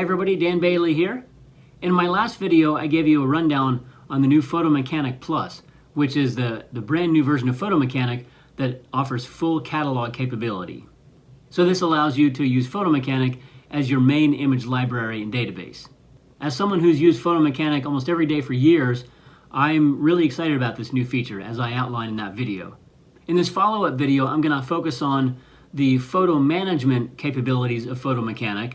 everybody, Dan Bailey here. In my last video, I gave you a rundown on the new Photomechanic Plus, which is the brand new version of Photomechanic that offers full catalog capability. So this allows you to use Photomechanic as your main image library and database. As someone who's used Photomechanic almost every day for years, I'm really excited about this new feature, as I outlined in that video. In this follow-up video, I'm going to focus on the photo management capabilities of Photomechanic.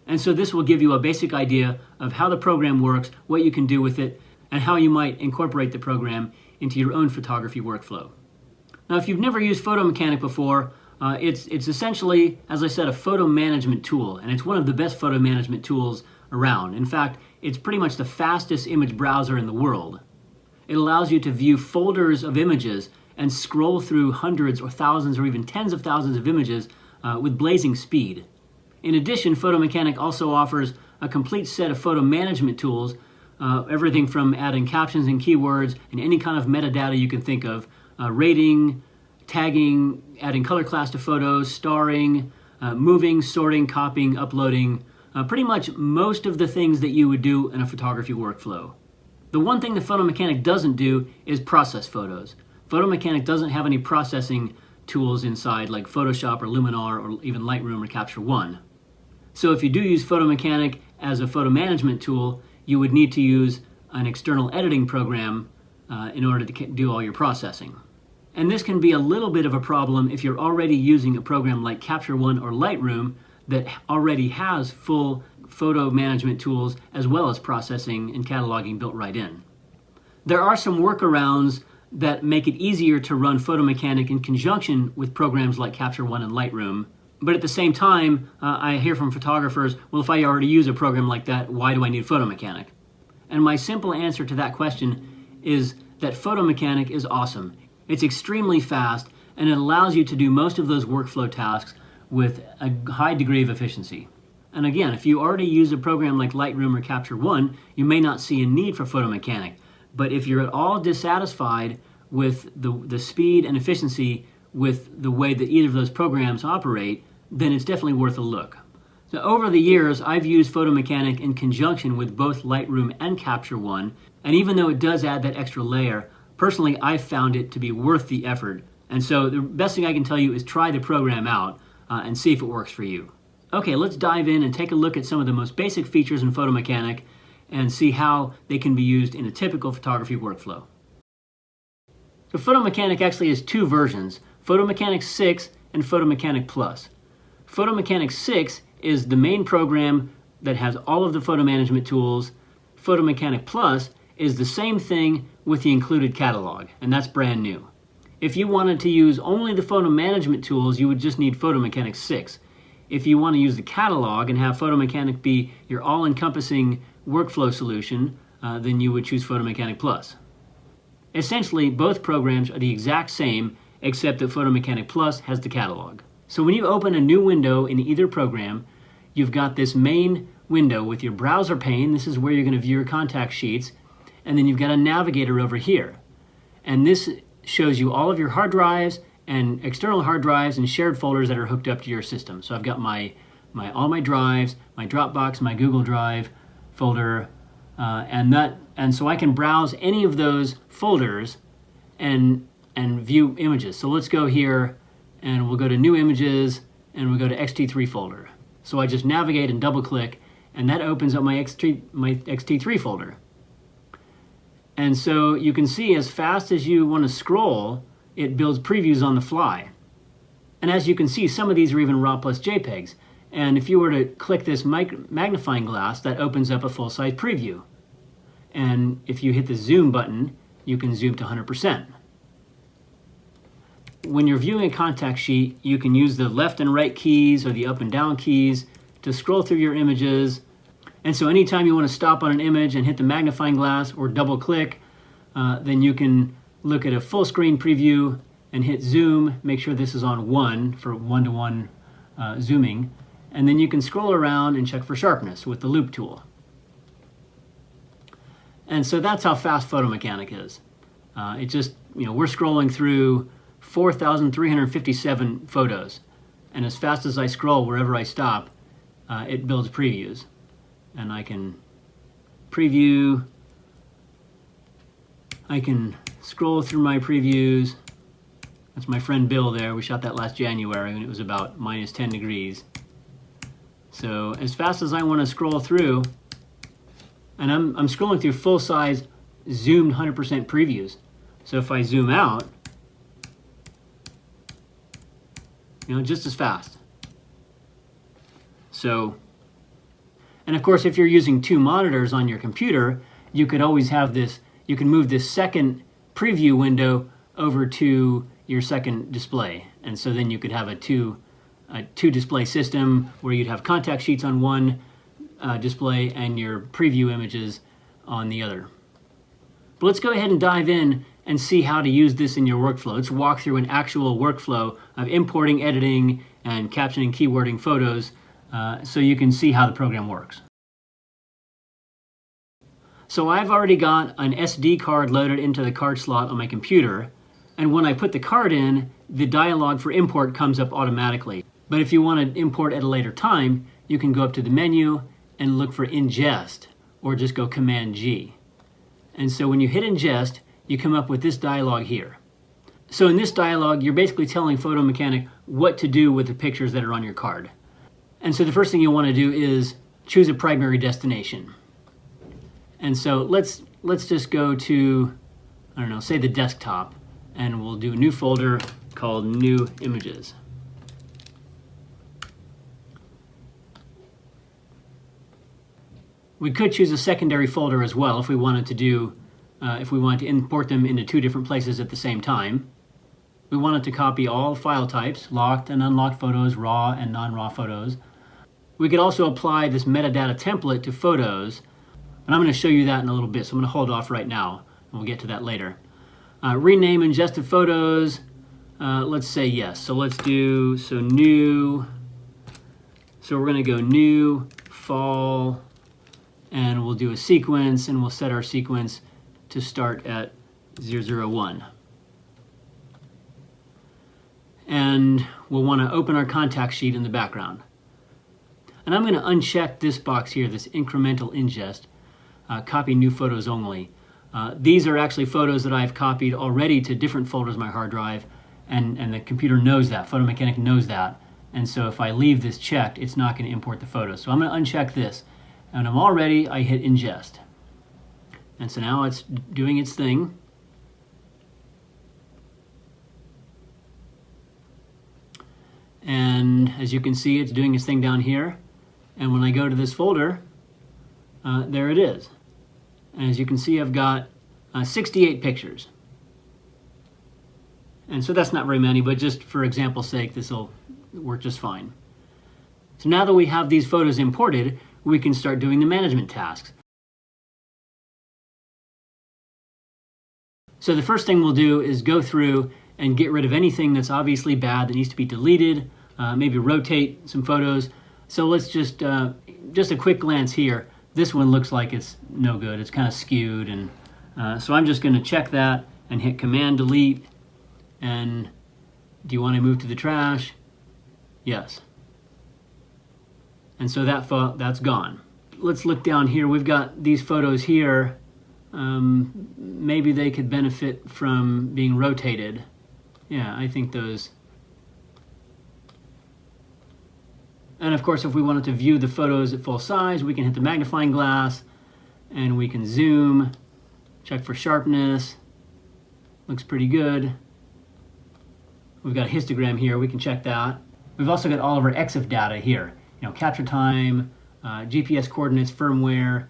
And so this will give you a basic idea of how the program works, what you can do with it, and how you might incorporate the program into your own photography workflow. Now, if you've never used Photomechanic before, it's essentially, as I said, a photo management tool, and it's one of the best photo management tools around. In fact, it's pretty much the fastest image browser in the world. It allows you to view folders of images and scroll through hundreds or thousands or even tens of thousands of images with blazing speed. In addition, Photomechanic also offers a complete set of photo management tools, everything from adding captions and keywords and any kind of metadata you can think of, rating, tagging, adding color class to photos, starring, moving, sorting, copying, uploading, pretty much most of the things that you would do in a photography workflow. The one thing that Photomechanic doesn't do is process photos. Photomechanic doesn't have any processing tools inside like Photoshop or Luminar or even Lightroom or Capture One. So if you do use Photomechanic as a photo management tool, you would need to use an external editing program in order to do all your processing. And this can be a little bit of a problem if you're already using a program like Capture One or Lightroom that already has full photo management tools as well as processing and cataloging built right in. There are some workarounds that make it easier to run Photomechanic in conjunction with programs like Capture One and Lightroom. But at the same time, I hear from photographers, well, if I already use a program like that, why do I need Photomechanic? And my simple answer to that question is that Photomechanic is awesome. It's extremely fast, and it allows you to do most of those workflow tasks with a high degree of efficiency. And again, if you already use a program like Lightroom or Capture One, you may not see a need for Photomechanic. But if you're at all dissatisfied with the speed and efficiency with the way that either of those programs operate, then it's definitely worth a look. So over the years, I've used Photomechanic in conjunction with both Lightroom and Capture One, and even though it does add that extra layer, personally I've found it to be worth the effort. And so the best thing I can tell you is try the program out and see if it works for you. Okay, let's dive in and take a look at some of the most basic features in Photomechanic and see how they can be used in a typical photography workflow. So Photomechanic actually has two versions, Photomechanic 6 and Photomechanic Plus. Photomechanic 6 is the main program that has all of the photo management tools. Photomechanic Plus is the same thing with the included catalog, and that's brand new. If you wanted to use only the photo management tools, you would just need Photomechanic 6. If you want to use the catalog and have Photomechanic be your all-encompassing workflow solution, then you would choose Photomechanic Plus. Essentially, both programs are the exact same, except that Photomechanic Plus has the catalog. So when you open a new window in either program, you've got this main window with your browser pane. This is where you're going to view your contact sheets. And then you've got a navigator over here. And this shows you all of your hard drives and external hard drives and shared folders that are hooked up to your system. So I've got all my drives, my Dropbox, my Google Drive folder, and so I can browse any of those folders and view images. So let's go here and we'll go to New Images and we'll go to XT3 folder. So I just navigate and double click and that opens up my XT3 folder. And so you can see as fast as you want to scroll, it builds previews on the fly. And as you can see, some of these are even RAW plus JPEGs. And if you were to click this magnifying glass, that opens up a full-size preview. And if you hit the zoom button, you can zoom to 100%. When you're viewing a contact sheet, you can use the left and right keys or the up and down keys to scroll through your images. And so anytime you want to stop on an image and hit the magnifying glass or double click, then you can look at a full screen preview and hit zoom, make sure this is on 1 for one-to-one zooming, and then you can scroll around and check for sharpness with the loop tool. And so that's how fast Photomechanic is. It just, we're scrolling through 4,357 photos, and as fast as I scroll wherever I stop, it builds previews. and I can preview. I can scroll through my previews. That's my friend Bill there. We shot that last January and it was about -10 degrees. So as fast as I want to scroll through, and I'm scrolling through full-size zoomed 100% previews. So if I zoom out, just as fast. So, and of course, if you're using 2 monitors on your computer, you could always have this, you can move this second preview window over to your second display. And so then you could have a two display system where you'd have contact sheets on one display and your preview images on the other. But let's go ahead and dive in and see how to use this in your workflow. Let's walk through an actual workflow of importing, editing, and captioning, keywording photos so you can see how the program works. So I've already got an SD card loaded into the card slot on my computer, and when I put the card in, the dialog for import comes up automatically. But if you want to import at a later time, you can go up to the menu and look for ingest, or just go Command G. And so when you hit ingest, you come up with this dialog here. So in this dialog, you're basically telling Photo Mechanic what to do with the pictures that are on your card. And so the first thing you'll want to do is choose a primary destination. And so let's just go to, I don't know, say the desktop, and we'll do a new folder called New Images. We could choose a secondary folder as well if we wanted to do, if we wanted to import them into 2 different places at the same time. We wanted to copy all file types, locked and unlocked photos, raw and non-raw photos. We could also apply this metadata template to photos, and I'm going to show you that in a little bit, so I'm going to hold off right now, and we'll get to that later. Rename ingested photos, let's say yes. So let's do, new, so we're going to go new, fall, and we'll do a sequence, and we'll set our sequence to start at 001. And we'll want to open our contact sheet in the background. And I'm going to uncheck this box here, this incremental ingest, copy new photos only. These are actually photos that I've copied already to different folders on my hard drive, and the computer knows that, Photo Mechanic knows that. And so if I leave this checked, it's not going to import the photos. So I'm going to uncheck this. And I'm all ready, I hit ingest. And so now it's doing its thing. And as you can see, it's doing its thing down here. And when I go to this folder, there it is. And as you can see, I've got 68 pictures. And so that's not very many, but just for example's sake, this will work just fine. So now that we have these photos imported, we can start doing the management tasks. So the first thing we'll do is go through and get rid of anything that's obviously bad that needs to be deleted, maybe rotate some photos. So let's just a quick glance here. This one looks like it's no good. It's kind of skewed, and so I'm just going to check that and hit Command Delete. And do you want to move to the trash? Yes. And so that's gone. Let's look down here. We've got these photos here. Maybe they could benefit from being rotated. Yeah, I think those. And of course, if we wanted to view the photos at full size, we can hit the magnifying glass and we can zoom, check for sharpness. Looks pretty good. We've got a histogram here, we can check that. We've also got all of our EXIF data here. Capture time, GPS coordinates, firmware,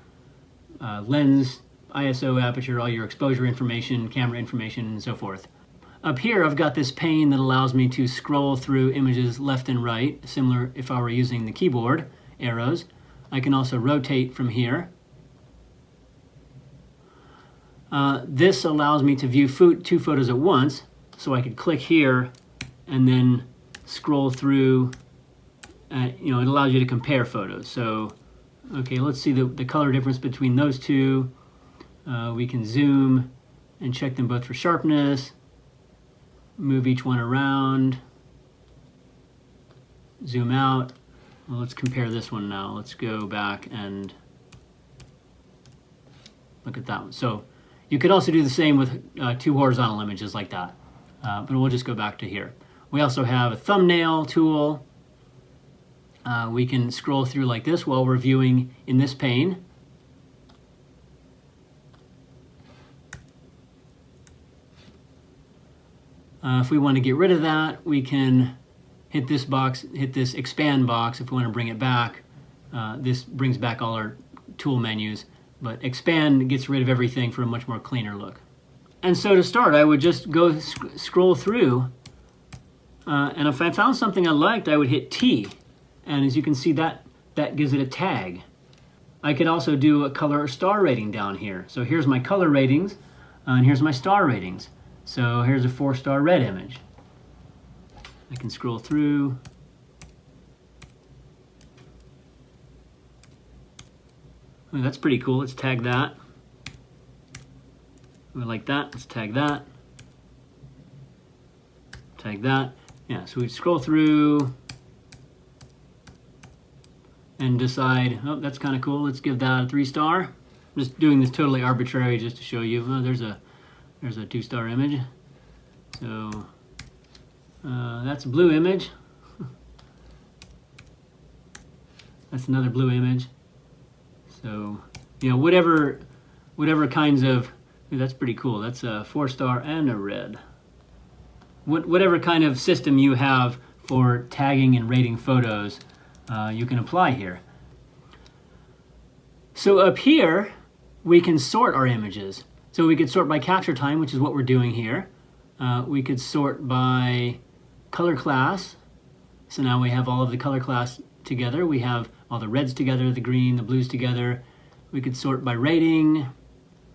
lens, ISO, aperture, all your exposure information, camera information, and so forth. Up here, I've got this pane that allows me to scroll through images left and right, similar if I were using the keyboard arrows. I can also rotate from here. This allows me to view 2 photos at once, so I could click here and then scroll through. It allows you to compare photos. So, okay, let's see the color difference between those two. We can zoom and check them both for sharpness. Move each one around. Zoom out. Well, let's compare this one now. Let's go back and Look at that one. So you could also do the same with 2 horizontal images like that. But we'll just go back to here. We also have a thumbnail tool. We can scroll through like this while we're viewing in this pane. If we want to get rid of that, we can hit this box, hit this expand box if we want to bring it back. This brings back all our tool menus, but expand gets rid of everything for a much more cleaner look. And so to start, I would just go scroll through, and if I found something I liked, I would hit T. And as you can see, that gives it a tag. I could also do a color or star rating down here. So here's my color ratings, and here's my star ratings. So here's a 4-star red image. I can scroll through. Oh, that's pretty cool. Let's tag that. We like that. Let's tag that. Tag that. Yeah, so we scroll through and decide, oh, that's kind of cool. Let's give that a 3-star. I'm just doing this totally arbitrary just to show you. Oh, there's a 2-star image. So that's a blue image. That's another blue image. So, you know, whatever kinds of, that's pretty cool. That's a 4-star and a red. Whatever kind of system you have for tagging and rating photos, you can apply here. So up here, we can sort our images. So we could sort by capture time, which is what we're doing here. We could sort by color class. So now we have all of the color class together. We have all the reds together, the green, the blues together. We could sort by rating.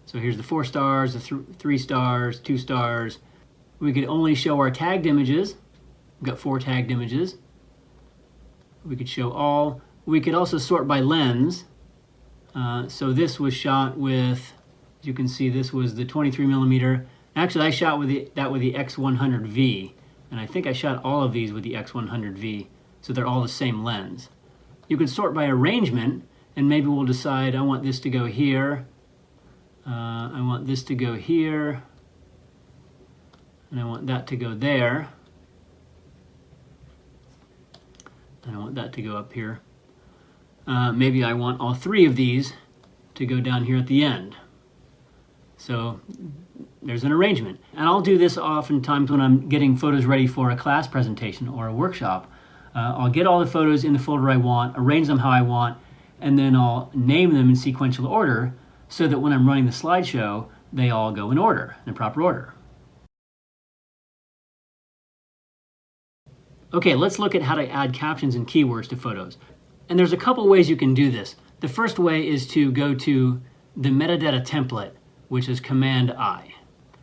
So here's the 4 stars, the 3 stars, 2 stars. We could only show our tagged images. We've got 4 tagged images. We could show all. We could also sort by lens. So this was shot with, as you can see, this was the 23mm. Actually, I shot with that with the X100V, and I think I shot all of these with the X100V, so they're all the same lens. You can sort by arrangement, and maybe we'll decide I want this to go here, I want this to go here, and I want that to go there, and I want that to go up here. Maybe I want all 3 of these to go down here at the end. So there's an arrangement. And I'll do this oftentimes when I'm getting photos ready for a class presentation or a workshop. I'll get all the photos in the folder I want, arrange them how I want, and then I'll name them in sequential order so that when I'm running the slideshow, they all go in order, in the proper order. Okay, let's look at how to add captions and keywords to photos. And there's a couple ways you can do this. The first way is to go to the metadata template, which is Command I.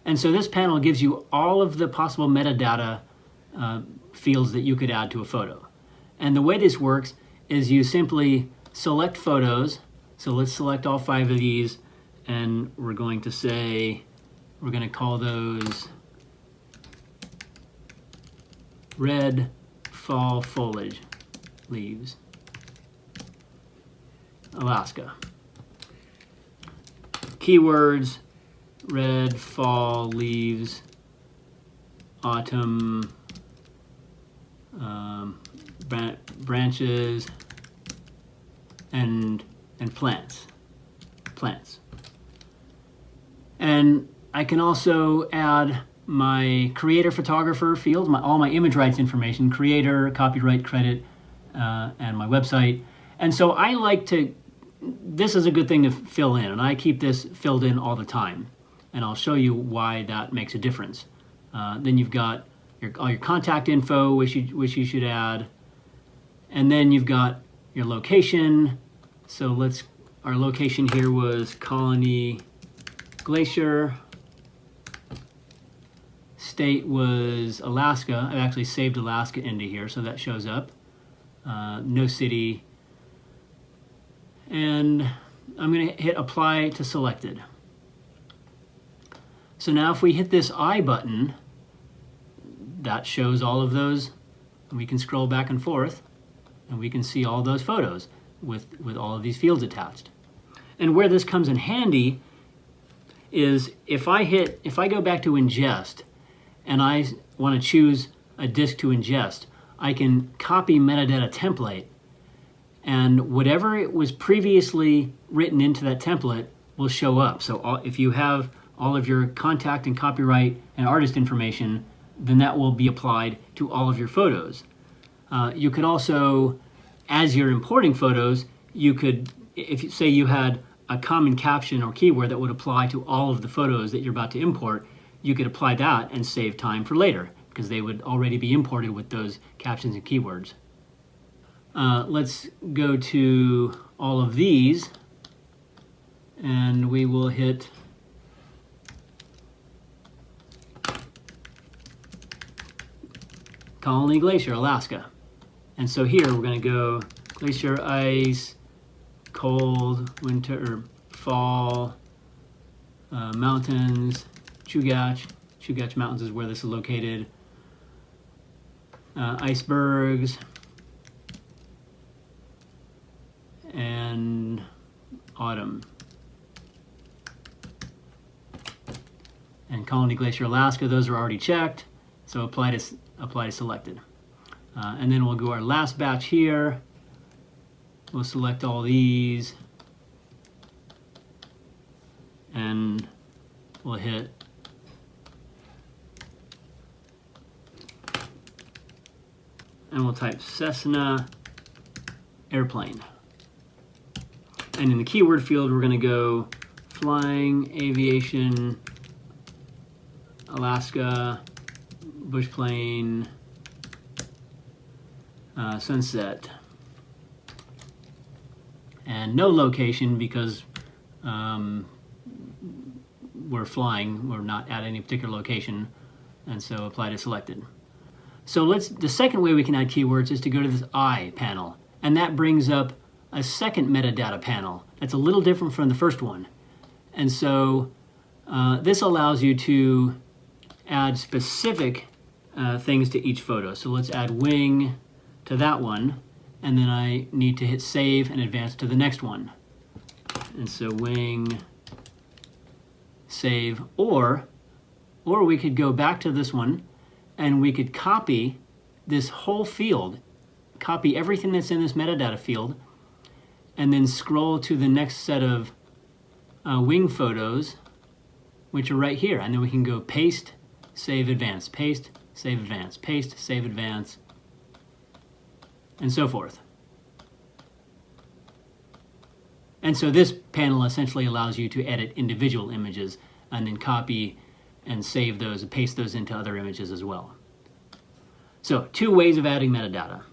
And so this panel gives you all of the possible metadata fields that you could add to a photo. And the way this works is you simply select photos. So let's select all 5 of these, and we're going to say, we're going to call those red fall foliage leaves, Alaska. Keywords, red fall leaves, autumn, branches, and plants. And I can also add my creator photographer field, all my image rights information, creator, copyright, credit, and my website. And so I like to, this is a good thing to fill in, and I keep this filled in all the time. And I'll show you why that makes a difference. Then you've got all your contact info, which you should add. And then you've got your location. So our location here was Colony Glacier. State was Alaska. I've actually saved Alaska into here, so that shows up. No city. And I'm going to hit apply to selected. So now if we hit this I button, that shows all of those. And we can scroll back and forth, and we can see all those photos with all of these fields attached. And where this comes in handy is if I go back to ingest and I want to choose a disk to ingest, I can copy metadata template, and whatever it was previously written into that template will show up. So if you have all of your contact and copyright and artist information, then that will be applied to all of your photos. You could also, as you're importing photos, you could, if you say you had a common caption or keyword that would apply to all of the photos that you're about to import, you could apply that and save time for later because they would already be imported with those captions and keywords. Let's go to all of these and we will hit Colony Glacier, Alaska. And so here we're going to go glacier, ice, cold, winter, fall, mountains, Chugach. Chugach Mountains is where this is located. Icebergs, and autumn. And Colony Glacier, Alaska, those are already checked, so apply to selected. And then we'll go our last batch here. We'll select all these, and we'll hit and we'll type Cessna airplane. And in the keyword field, we're going to go flying, aviation, Alaska, bush plane, sunset. And no location because we're flying, we're not at any particular location, and so apply to selected. So the second way we can add keywords is to go to this I panel, and that brings up a second metadata panel that's a little different from the first one. And so this allows you to add specific things to each photo. So let's add wing to that one, and then I need to hit save and advance to the next one. And so wing, save, or we could go back to this one and we could copy this whole field, copy everything that's in this metadata field, and then scroll to the next set of wing photos, which are right here. And then we can go paste, save, advance, paste, save, advance, paste, save, advance, and so forth. And so this panel essentially allows you to edit individual images and then copy and save those and paste those into other images as well. So 2 ways of adding metadata.